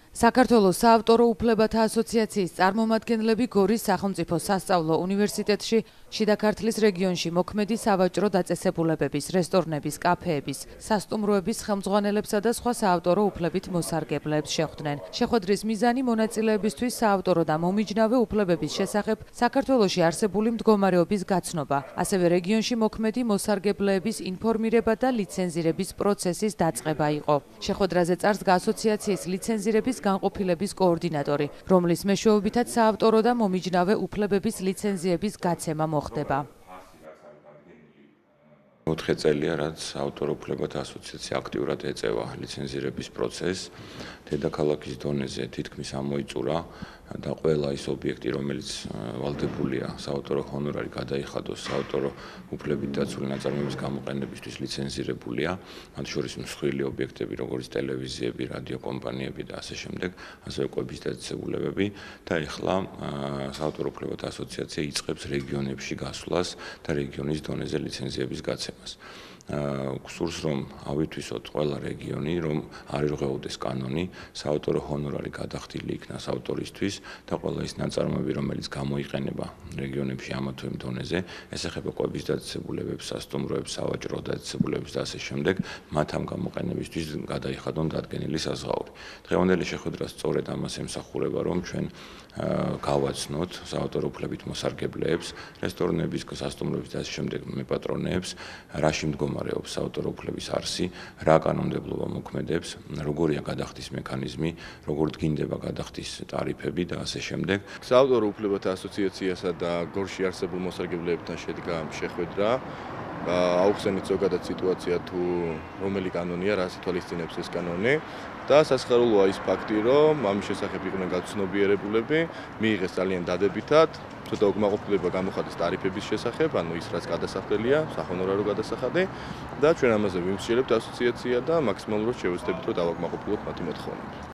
საქართველოს საავტორო უფლებათა ასოციაციის წარმომადგენლები გორის სახელმწიფო სასწავლო უნივერსიტეტში შიდა ქართლის რეგიონში მოქმედი სავაჭრო დაწესებულებების, რესტორნების, კაფეების, სასტუმროების ხელმძღვანელებსა და სხვა საავტორო უფლებით მოსარგებლეებს შეხვდნენ. შეხვედრის მიზანი მონაწილეებისთვის საავტორო და მომიჯნავე უფლებების შესახებ საქართველოში არსებული მდგომარეობის გაცნობა, ასევე რეგიონში მოქმედი მოსარგებლეების ინფორმირება და ლიცენზირების პროცესის დაწყება იყო. შეხვედრაზე წარსდგა ასოციაციის ლიცენზირების განყოფილების კოორდინატორი, რომლის მეშვეობითაც საავტორო და მომიჯნავე უფლებების ლიცენზიების გაცემა მოხდება. 4 წელია, რაც საავტორო უფლებათა ასოციაცია აქტიურად ეწევა ლიცენზირების პროცესს. დედაქალაქის დონეზე თითქმის ამოიწურა და ყველა ის ობიექტი, რომელიც ვალდებულია საავტორო ჰონორარი გადაიხადოს საავტორო უფლებით დაცული ნაწარმოების გამოყენებისთვის ლიცენზირებულია, მათ შორის მსხვილი ობიექტები, როგორც ტელევიზიები, რადიოკომპანიები და ასე შემდეგ, ასევე კვების დაწესებულებები და ეხლა საავტორო უფლებათა ასოციაცია იწყებს რეგიონებში გასვლას და რეგიონის დონეზე ლიცენზიების გაცემას. გსურს რომ ავითვისოთ ყველა რეგიონი, რომ არ ირღვეოდეს კანონი, საავტორო ჰონორარი გადახდილი იქნას ავტორისთვის და ყველა ის ნაწარმოები, რომელიც გამოიყენება რეგიონებში ამა თუ იმ დონეზე, ეს ეხება კვების დაწესებულებებს, სასტუმროებს, სავაჭრო დაწესებულებებს და ასე შემდეგ, მათ ამ გამოყენებისთვის გადაიხადონ დადგენილი საზღაური. დღევანდელი შეხვედრა სწორედ ამას ემსახურება, რომ ჩვენ გავაცნოთ საავტორო უფლებით მოსარგებლეებს, რესტორნების, სასტუმროების და ასე შემდეგ მეპატრონეებს, რაში მდგომარეობს საავტორო უფლების არსი, რა კანონმდებლობა მოქმედებს, როგორია გადახდის მექანიზმი, როგორ დგინდება გადახდის ტარიფები და ასე შემდეგ. საავტორო უფლებათა ასოციაციასა და გორში არსებულ მოსარგებლეებთან შედგა შეხვედრა. აუხსენეთ ზოგადად სიტუაცია თუ რომელი კანონია, რას ითვალისწინებს ეს კანონი და სასიხარულოა ის ფაქტი, რომ ამის შესახებ იყვნენ გაცნობიერებულები, მიიღეს ძალიან დადებითად, ცოტა უკმაყოფილება გამოხატეს ტარიფების შესახებ, ანუ ის რაც გადასახდელია, სახონორარო გადასახადი და ჩვენ ამაზე ვიმსჯელებთ ასოციაცია და მაქსიმალურად შევეცდებით, რომ დავაკმაყოფილოთ მათი მოთხოვნები.